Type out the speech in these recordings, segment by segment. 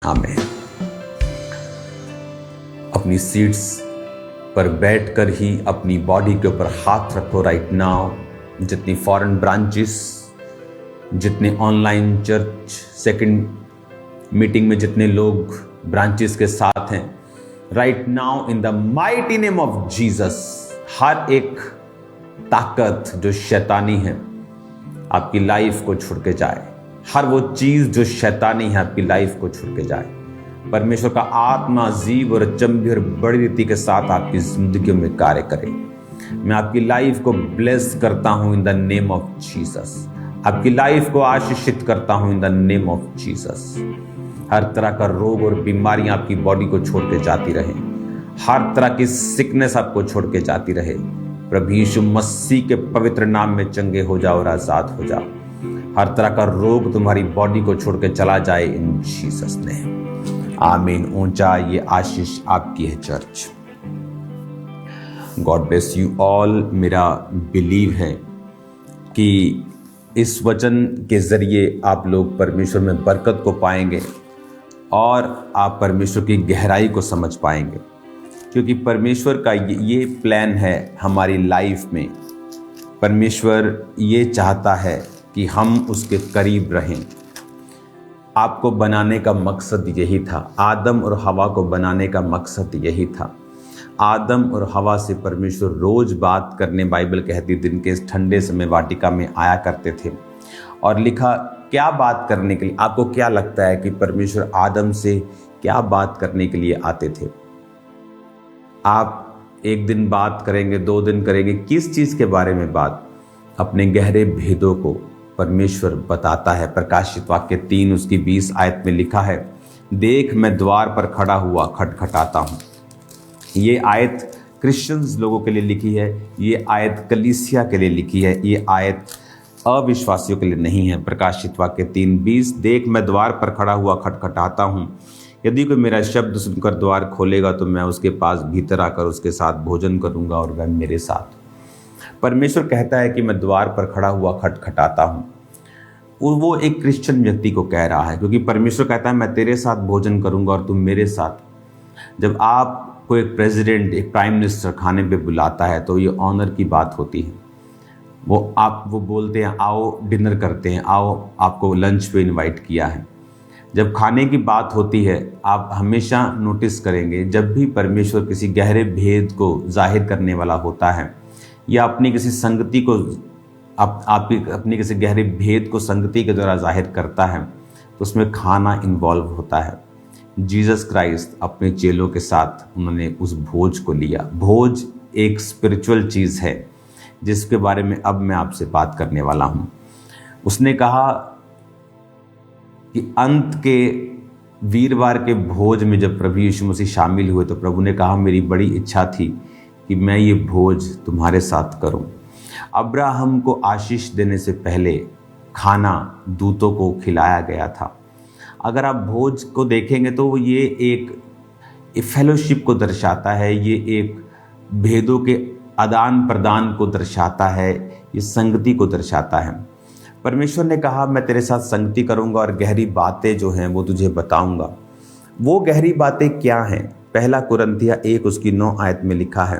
हमें अपनी सीट्स पर बैठकर ही अपनी बॉडी के ऊपर हाथ रखो राइट नाउ। जितनी फॉरेन ब्रांचेस, जितने ऑनलाइन चर्च सेकंड मीटिंग में जितने लोग ब्रांचेस के साथ हैं, right now in the mighty name of Jesus, हर एक ताकत जो शैतानी है आपकी लाइफ को छोड़ के जाए। हर वो चीज जो शैतानी है आपकी लाइफ को छोड़ के जाए। परमेश्वर का आत्मा अजीब और अचंभे और बड़ी रीति के साथ आपकी जिंदगी में कार्य करे। मैं आपकी लाइफ को ब्लेस करता हूं in the name of Jesus. आपकी लाइफ को आशीषित करता हूं in the name of Jesus. हर तरह का रोग और बीमारियां आपकी बॉडी को छोड़ के जाती रहे। हर तरह की सिकनेस आपको छोड़ के जाती रहे। प्रभु यीशु मसीह के पवित्र नाम में चंगे हो जाओ और आजाद हो जाओ। हर तरह का रोग तुम्हारी बॉडी को छोड़ के चला जाए इन जीसस नेम। आमीन। ऊंचा ये आशीष आपकी है church. God bless you all. मेरा बिलीव है कि इस वचन के जरिए आप लोग परमेश्वर में बरकत को पाएंगे और आप परमेश्वर की गहराई को समझ पाएंगे, क्योंकि परमेश्वर का ये प्लान है हमारी लाइफ में। परमेश्वर ये चाहता है कि हम उसके करीब रहें। आपको बनाने का मकसद यही था। आदम और हवा को बनाने का मकसद यही था। आदम और हवा से परमेश्वर रोज बात करने, बाइबल कहती दिन के ठंडे समय वाटिका में आया करते थे और लिखा क्या बात करने के लिए। आपको क्या लगता है कि परमेश्वर आदम से क्या बात करने के लिए आते थे? आप एक दिन बात करेंगे, 2 दिन करेंगे, किस चीज के बारे में बात? अपने गहरे भेदों को परमेश्वर बताता है। प्रकाशित वाक्य 3 उसकी 20 आयत में लिखा है, देख मैं द्वार पर खड़ा हुआ खटखटाता हूं। ये आयत क्रिश्चियंस लोगों के लिए लिखी है, ये आयत कलीसिया के लिए लिखी है, ये आयत अविश्वासियों के लिए नहीं है। प्रकाशित वाक्य 3:20, देख मैं द्वार पर खड़ा हुआ खटखटाता हूं, यदि कोई मेरा शब्द सुनकर द्वार खोलेगा तो मैं उसके पास भीतर आकर उसके साथ भोजन करूंगा और वह मेरे साथ। परमेश्वर कहता है कि मैं द्वार पर खड़ा हुआ खटखटाता हूं। वो एक क्रिश्चियन व्यक्ति को कह रहा है, क्योंकि परमेश्वर कहता है मैं तेरे साथ भोजन करूंगा और तुम मेरे साथ। जब आपको एक प्रेसिडेंट, एक प्राइम मिनिस्टर खाने पे बुलाता है तो ये ऑनर की बात होती है। वो बोलते हैं आओ डिनर करते हैं, आओ आपको लंच पे इनवाइट किया है। जब खाने की बात होती है, आप हमेशा नोटिस करेंगे जब भी परमेश्वर किसी गहरे भेद को जाहिर करने वाला होता है या अपनी किसी संगति को अपनी किसी गहरे भेद को संगति के द्वारा जाहिर करता है तो उसमें खाना इन्वॉल्व होता है। जीसस क्राइस्ट अपने चेलों के साथ उन्होंने उस भोज को लिया। भोज एक स्पिरिचुअल चीज़ है जिसके बारे में अब मैं आपसे बात करने वाला हूँ। उसने कहा कि अंत के वीरवार के भोज में जब प्रभु यीशु मसीह शामिल हुए तो प्रभु ने कहा मेरी बड़ी इच्छा थी कि मैं ये भोज तुम्हारे साथ करूं। अब्राहम को आशीष देने से पहले खाना दूतों को खिलाया गया था। अगर आप भोज को देखेंगे तो ये एक फेलोशिप को दर्शाता है, ये एक भेदों के आदान प्रदान को दर्शाता है, ये संगति को दर्शाता है। परमेश्वर ने कहा मैं तेरे साथ संगति करूंगा और गहरी बातें जो हैं वो तुझे बताऊंगा। वो गहरी बातें क्या हैं? 1 कुरिन्थिया 1 उसकी 9 आयत में लिखा है,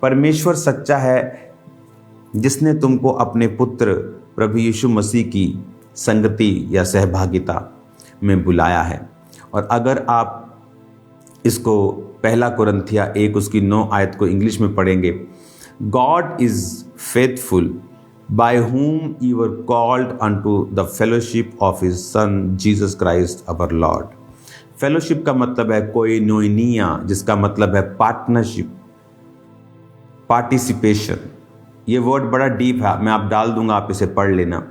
परमेश्वर सच्चा है जिसने तुमको अपने पुत्र प्रभु यीशु मसीह की संगति या सहभागिता में बुलाया है। और अगर आप इसको 1 कुरिन्थिया 1 उसकी 9 आयत को इंग्लिश में पढ़ेंगे, God is faithful by whom you were called unto the fellowship of his son Jesus Christ our Lord। Fellowship का मतलब है कोइनोनिया, जिसका मतलब है पार्टनरशिप, पार्टिसिपेशन। ये वर्ड बड़ा डीप है, मैं आप डाल दूंगा, आप इसे पढ़ लेना।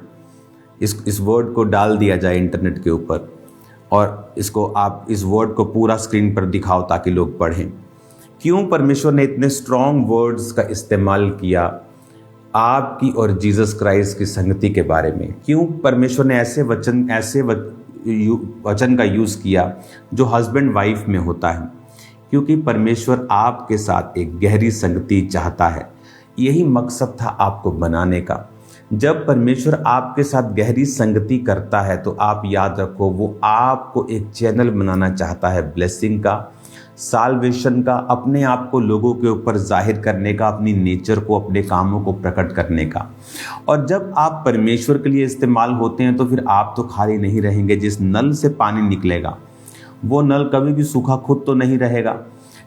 इस वर्ड को डाल दिया जाए इंटरनेट के ऊपर और इसको आप इस वर्ड को पूरा स्क्रीन पर दिखाओ ताकि लोग पढ़ें। क्यों परमेश्वर ने इतने स्ट्रॉन्ग वर्ड्स का इस्तेमाल किया आपकी और जीसस क्राइस्ट की संगति के बारे में? क्यों परमेश्वर ने ऐसे वचन का यूज़ किया जो हस्बैंड वाइफ में होता है? क्योंकि परमेश्वर आपके साथ एक गहरी संगति चाहता है। यही मकसद था आपको बनाने का। जब परमेश्वर आपके साथ गहरी संगति करता है तो आप याद रखो वो आपको एक चैनल बनाना चाहता है ब्लेसिंग का, साल्वेशन का, अपने आप को लोगों के ऊपर जाहिर करने का, अपनी नेचर को, अपने कामों को प्रकट करने का। और जब आप परमेश्वर के लिए इस्तेमाल होते हैं तो फिर आप तो खाली नहीं रहेंगे। जिस नल से पानी निकलेगा वो नल कभी भी सूखा खुद तो नहीं रहेगा।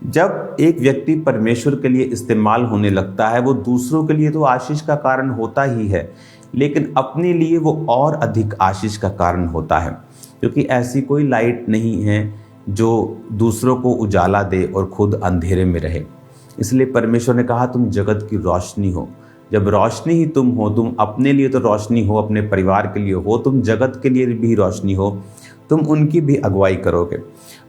जब एक व्यक्ति परमेश्वर के लिए इस्तेमाल होने लगता है वो दूसरों के लिए तो आशीष का कारण होता ही है, लेकिन अपने लिए वो और अधिक आशीष का कारण होता है, क्योंकि ऐसी कोई लाइट नहीं है जो दूसरों को उजाला दे और खुद अंधेरे में रहे। इसलिए परमेश्वर ने कहा तुम जगत की रोशनी हो। जब रोशनी ही तुम हो, तुम अपने लिए तो रोशनी हो, अपने परिवार के लिए हो, तुम जगत के लिए भी रोशनी हो, तुम उनकी भी अगुवाई करोगे।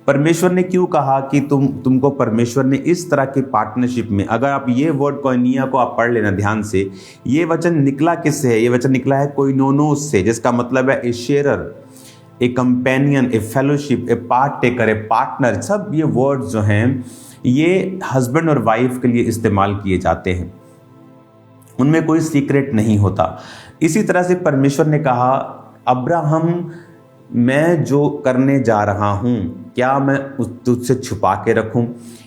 परमेश्वर ने क्यों कहा कि तुमको परमेश्वर ने इस तरह की पार्टनरशिप में, अगर आप ये वर्ड कोइनिया को आप पढ़ लेना ध्यान से, ये वचन निकला किससे है? ये वचन निकला है कोइनोनोस से, जिसका मतलब है ए शेयरर, ए कंपेनियन, ए फेलोशिप, ए पार्ट टेकर, ए पार्टनर। सब ये वर्ड्स जो हैं ये हस्बैंड और वाइफ के लिए इस्तेमाल किए जाते हैं, उनमें कोई सीक्रेट नहीं होता। इसी तरह से परमेश्वर ने कहा अब्राहम मैं जो करने जा रहा हूं क्या मैं तुझसे छुपा के रखूं?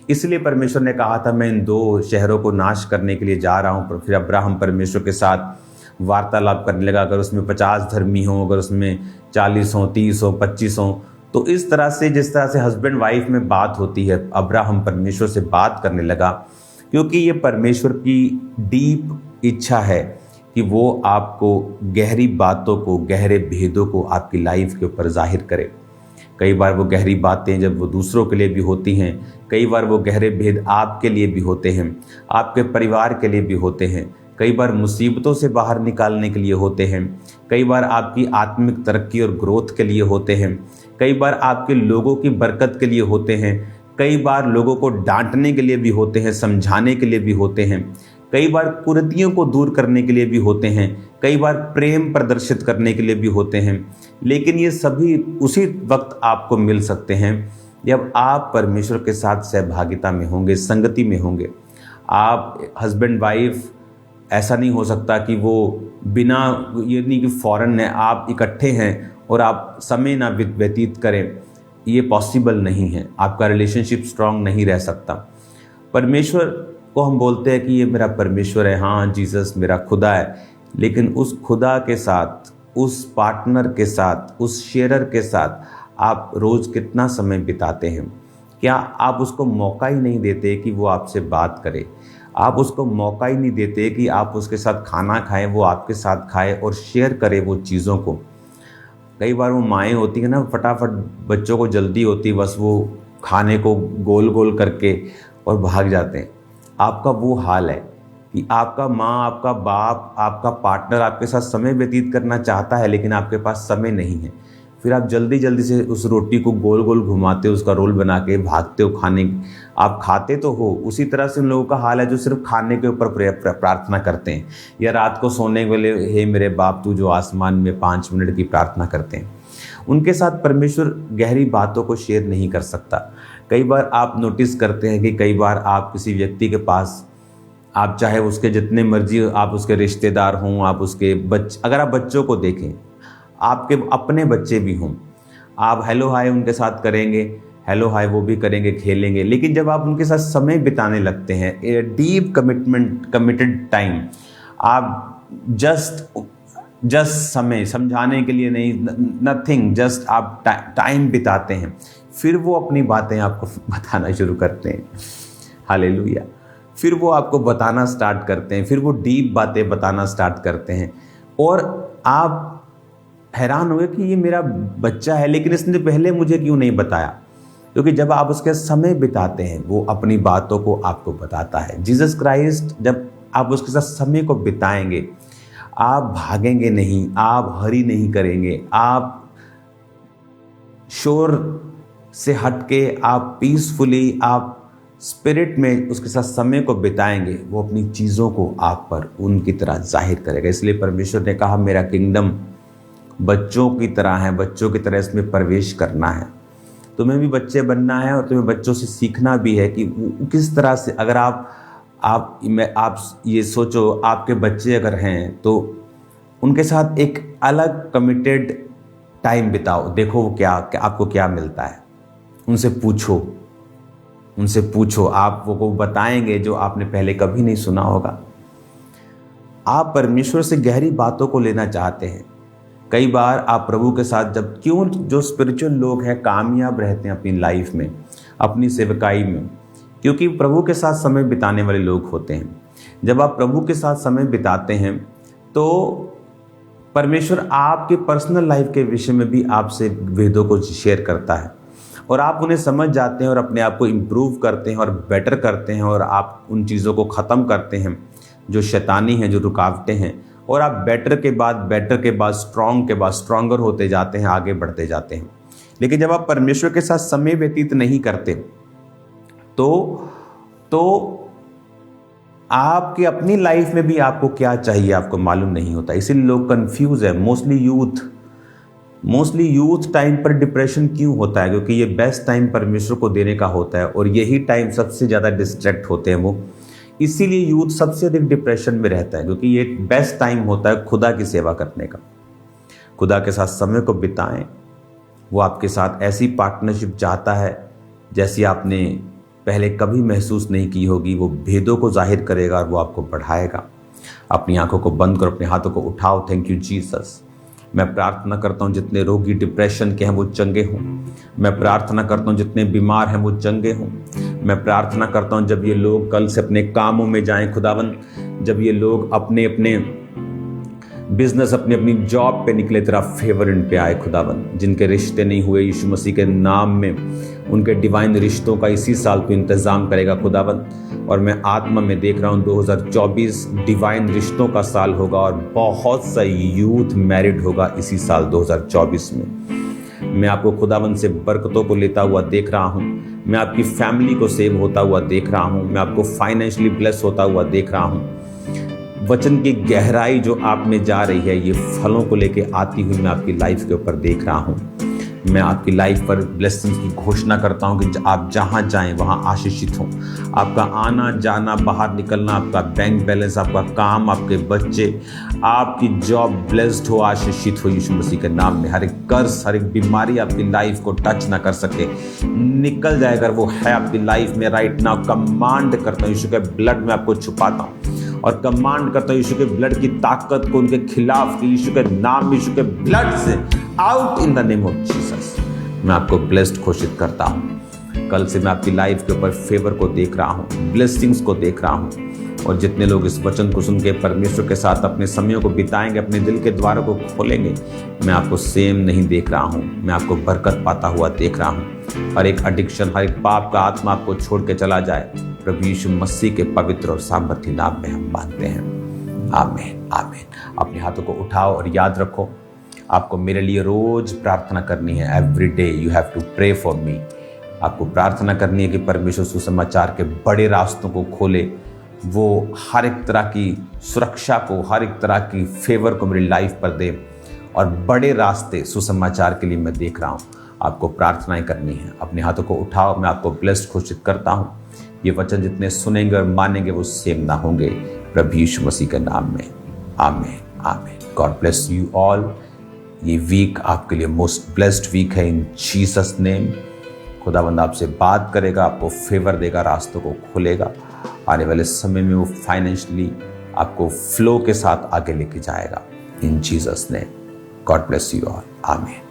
इसलिए परमेश्वर ने कहा था मैं इन 2 शहरों को नाश करने के लिए जा रहा हूं। पर फिर अब्राहम परमेश्वर के साथ वार्तालाप करने लगा। अगर उसमें 50 धर्मी हों, अगर उसमें 40 हों, 30 हों, 25 हों, तो इस तरह से जिस तरह से हस्बैंड वाइफ में बात होती है, अब्राहम परमेश्वर से बात करने लगा, क्योंकि ये परमेश्वर की डीप इच्छा है कि वो आपको गहरी बातों को, गहरे भेदों को आपकी लाइफ के ऊपर जाहिर करे। कई बार वो गहरी बातें जब वो दूसरों के लिए भी होती हैं, कई बार वो गहरे भेद आपके लिए भी होते हैं, आपके परिवार के लिए भी होते हैं, कई बार मुसीबतों से बाहर निकालने के लिए होते हैं, कई बार आपकी आत्मिक तरक्की और ग्रोथ के लिए होते हैं, कई बार आपके लोगों की बरकत के लिए होते हैं, कई बार लोगों को डांटने के लिए भी होते हैं, समझाने के लिए भी होते हैं, कई बार कुरीतियों को दूर करने के लिए भी होते हैं, कई बार प्रेम प्रदर्शित करने के लिए भी होते हैं। लेकिन ये सभी उसी वक्त आपको मिल सकते हैं जब आप परमेश्वर के साथ सहभागिता में होंगे, संगति में होंगे। आप हस्बैंड वाइफ ऐसा नहीं हो सकता कि वो बिना, ये नहीं कि फौरन है आप इकट्ठे हैं और आप समय ना व्यतीत करें, ये पॉसिबल नहीं है। आपका रिलेशनशिप स्ट्रांग नहीं रह सकता। परमेश्वर को हम बोलते हैं कि ये मेरा परमेश्वर है, हाँ जीसस मेरा खुदा है, लेकिन उस खुदा के साथ, उस पार्टनर के साथ, उस शेयरर के साथ आप रोज़ कितना समय बिताते हैं? क्या आप उसको मौका ही नहीं देते कि वो आपसे बात करे? आप उसको मौका ही नहीं देते कि आप उसके साथ खाना खाएं, वो आपके साथ खाए और शेयर करे वो चीज़ों को। कई बार वो माएँ होती हैं ना, फटाफट बच्चों को जल्दी होती, बस वो खाने को गोल गोल करके और भाग जाते हैं। आपका वो हाल है कि आपका माँ, आपका बाप, आपका पार्टनर आपके साथ समय व्यतीत करना चाहता है, लेकिन आपके पास समय नहीं है। फिर आप जल्दी जल्दी से उस रोटी को गोल गोल घुमाते हो, उसका रोल बना के भागते हो खाने। आप खाते तो हो, उसी तरह से उन लोगों का हाल है जो सिर्फ खाने के ऊपर प्रार्थना करते हैं, या रात को सोने के लिए हे मेरे बाप तू जो आसमान में 5 मिनट की प्रार्थना करते हैं। उनके साथ परमेश्वर गहरी बातों को शेयर नहीं कर सकता। कई बार आप नोटिस करते हैं कि कई बार आप किसी व्यक्ति के पास, आप चाहे उसके जितने मर्जी आप उसके रिश्तेदार हों, आप उसके अगर आप बच्चों को देखें, आपके अपने बच्चे भी हों, आप हेलो हाय उनके साथ करेंगे, हेलो हाय वो भी करेंगे, खेलेंगे, लेकिन जब आप उनके साथ समय बिताने लगते हैं, ए डीप कमिटेड टाइम, आप जस्ट समय समझाने के लिए नहीं, नथिंग, जस्ट आप टाइम बिताते हैं, फिर वो अपनी बातें आपको बताना शुरू करते हैं। हालेलुया। फिर वो आपको बताना स्टार्ट करते हैं, फिर वो डीप बातें बताना स्टार्ट करते हैं, और आप हैरान होंगे कि ये मेरा बच्चा है, लेकिन इसने पहले मुझे क्यों नहीं बताया? क्योंकि जब आप उसके समय बिताते हैं वो अपनी बातों को आपको बताता है। जीसस क्राइस्ट, जब आप उसके साथ समय को बिताएंगे, आप भागेंगे नहीं, आप हरी नहीं करेंगे, आप शोर से हटके, आप पीसफुली, आप स्पिरिट में उसके साथ समय को बिताएंगे, वो अपनी चीज़ों को आप पर उनकी तरह जाहिर करेगा। इसलिए परमेश्वर ने कहा मेरा किंगडम बच्चों की तरह है, बच्चों की तरह इसमें प्रवेश करना है। तुम्हें भी बच्चे बनना है और तुम्हें बच्चों से सीखना भी है कि किस तरह से, अगर आप ये सोचो, आपके बच्चे अगर हैं तो उनके साथ एक अलग कमिटेड टाइम बिताओ, देखो वो क्या आपको क्या मिलता है। उनसे पूछो, आप वो बताएंगे जो आपने पहले कभी नहीं सुना होगा। आप परमेश्वर से गहरी बातों को लेना चाहते हैं। कई बार आप प्रभु के साथ जो स्पिरिचुअल लोग हैं कामयाब रहते हैं अपनी लाइफ में, अपनी सेवकाई में, क्योंकि प्रभु के साथ समय बिताने वाले लोग होते हैं। जब आप प्रभु के साथ समय बिताते हैं तो परमेश्वर आपके पर्सनल लाइफ के विषय में भी आपसे वेदों को शेयर करता है और आप उन्हें समझ जाते हैं और अपने आप को इम्प्रूव करते हैं और बेटर करते हैं और आप उन चीज़ों को ख़त्म करते हैं जो शैतानी हैं, जो रुकावटें हैं, और आप बेटर के बाद स्ट्रॉन्ग के बाद स्ट्रॉन्गर होते जाते हैं, आगे बढ़ते जाते हैं। लेकिन जब आप परमेश्वर के साथ समय व्यतीत नहीं करते तो आपकी अपनी लाइफ में भी आपको क्या चाहिए आपको मालूम नहीं होता, इसीलिए लोग कंफ्यूज है। मोस्टली यूथ टाइम पर डिप्रेशन क्यों होता है? क्योंकि ये बेस्ट टाइम परमेश्वर को देने का होता है और यही टाइम सबसे ज़्यादा डिस्ट्रैक्ट होते हैं वो, इसीलिए यूथ सबसे अधिक डिप्रेशन में रहता है, क्योंकि ये बेस्ट टाइम होता है खुदा की सेवा करने का। खुदा के साथ समय को बिताएं। वो आपके साथ ऐसी पार्टनरशिप चाहता है जैसी आपने पहले कभी महसूस नहीं की होगी। वो भेदों को जाहिर करेगा और वो आपको बढ़ाएगा। अपनी आंखों को बंद करो, अपने हाथों को उठाओ। Thank you Jesus. मैं प्रार्थना करता हूँ जितने रोगी डिप्रेशन के हैं वो चंगे हों। मैं प्रार्थना करता हूँ जितने बीमार हैं वो चंगे हों। मैं प्रार्थना करता हूँ जब ये लोग कल से अपने कामों में जाएं खुदावन, जब ये लोग अपने अपने बिजनेस, अपनी जॉब पे निकले, तेरा फेवर इन पे आए खुदावन। जिनके रिश्ते नहीं हुए यीशु मसीह के नाम में उनके डिवाइन रिश्तों का इसी साल तो इंतज़ाम करेगा खुदावन। और मैं आत्मा में देख रहा हूँ 2024 डिवाइन रिश्तों का साल होगा और बहुत सा यूथ मैरिड होगा इसी साल 2024 में। मैं आपको खुदावन से बरकतों को लेता हुआ देख रहा हूँ। मैं आपकी फैमिली को सेव होता हुआ देख रहा हूँ। मैं आपको फाइनेंशियली ब्लेस होता हुआ देख रहा हूँ। वचन की गहराई जो आप में जा रही है, ये फलों को लेके आती हुई मैं आपकी लाइफ के ऊपर देख रहा हूँ। मैं आपकी लाइफ पर ब्लेसिंग्स की घोषणा करता हूँ कि आप जहाँ जाएं वहाँ आशीषित हों। आपका आना जाना, बाहर निकलना, आपका बैंक बैलेंस, आपका काम, आपके बच्चे, आपकी जॉब ब्लेस्ड हो, आशीषित हो यीशु मसीह के नाम में। हर एक कर्ज, हर एक बीमारी आपकी लाइफ को टच ना कर सके, निकल जाए। अगर वो है आपकी लाइफ में राइट नाउ, कमांड करता हूँ यीशु के ब्लड में आपको छुपाता हूँ और कमांड करता हूँ यीशु के ब्लड की ताकत को उनके खिलाफ, यीशु के नाम, यीशु के ब्लड से out in the name of Jesus. मैं आपको ब्लेस्ड घोषित करता हूँ। कल से मैं आपकी लाइफ के ऊपर फेवर को देख रहा हूँ, ब्लेसिंग्स को देख रहा हूँ। और जितने लोग इस वचन को सुन के परमेश्वर के साथ अपने समयों को बिताएंगे, अपने दिल के द्वारों को खोलेंगे, मैं आपको सेम नहीं देख रहा हूँ, मैं आपको बरकत पाता हुआ देख रहा हूँ। हर एक एडिक्शन, हर एक पाप का आत्मा आपको छोड़ के चला जाए। प्रभु यीशु मसीह के पवित्र और सामर्थी नाम में हम मांगते हैं, आमीन आमीन। अपने हाथों को उठाओ और याद रखो, आपको मेरे लिए रोज प्रार्थना करनी है। Every day you have to pray for me. आपको प्रार्थना करनी है कि परमेश्वर सुसमाचार के बड़े रास्तों को खोले, वो हर एक तरह की सुरक्षा को, हर एक तरह की फेवर को मेरी लाइफ पर दे और बड़े रास्ते सुसमाचार के लिए मैं देख रहा हूँ। आपको प्रार्थनाएं करनी है। अपने हाथों को उठाओ, मैं आपको ब्लेस्ड घोषित करता हूँ। ये वचन जितने सुनेंगे और मानेंगे वो सेम ना होंगे, प्रभु यीशु मसीह के नाम में, आमीन आमीन। God bless you all. ये वीक आपके लिए मोस्ट ब्लेस्ड वीक है इन जीसस नेम। खुदावंद आपसे बात करेगा, आपको फेवर देगा, रास्तों को खोलेगा। आने वाले समय में वो फाइनेंशियली आपको फ्लो के साथ आगे लेके जाएगा इन Jesus name. God bless you all, आमीन।